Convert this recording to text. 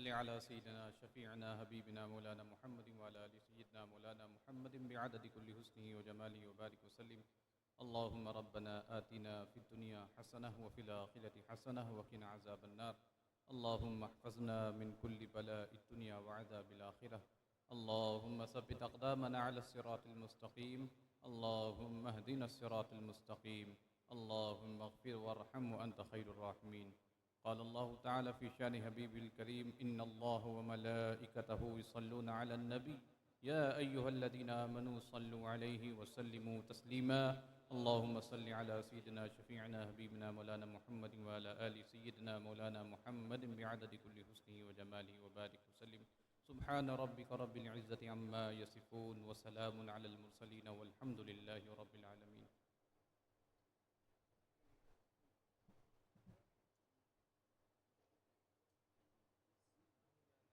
सल्लि अला सय्यिदिना शफ़ीअना हबीबिना मौलाना मुहम्मद व अला आलि सय्यिदिना मौलाना मुहम्मद बिअददि कुल्लि हुस्निही व जमालिही व बारिक व सल्लिम। अल्लाहुम्मा रब्बना आतिना फ़िद दुनिया हसनह व फ़िल आखिरति हसनह व क़िना अज़ाबन्नार। अल्लाहुम्मा अहफ़ज़ना मिन कुल्लि बलाइद दुनिया व अज़ाबिल आखिरह। अल्लाहुम्मा सब्बित अक़दामना अला सिरातिल मुस्तक़ीम। अल्लाहुम्मा हदिना सिरातल मुस्तक़ीम। अल्लाहुम्मा अग़फ़िर वरहम व अंत ख़ैरुर राहिमीन। क़ाल अल्लाहु तआला फ़ी शानि हबीबिल करीम इन्नल्लाह व मलाइकतहु युसल्लूना अलन नबी या अय्युहल्लज़ीना आमनू सल्लु अलैहि व सल्लिमू तस्लीमा। अल्लाहुम्मा सल्लि अला सय्यिदिना शफ़ीअना हबीबिना मौलाना मुहम्मद व अला आलि सय्यिदिना मौलाना मुहम्मद बिअददि कुल्लि हुस्निही व जमालिही व बारिक व सल्लिम। सुब्हान रब्बिका रब्बिल इज़्ज़ति अम्मा यसिफ़ून व सलामुन अलल मुरसलीन वल्हम्दुलिल्लाहि रब्बिल आलमीन।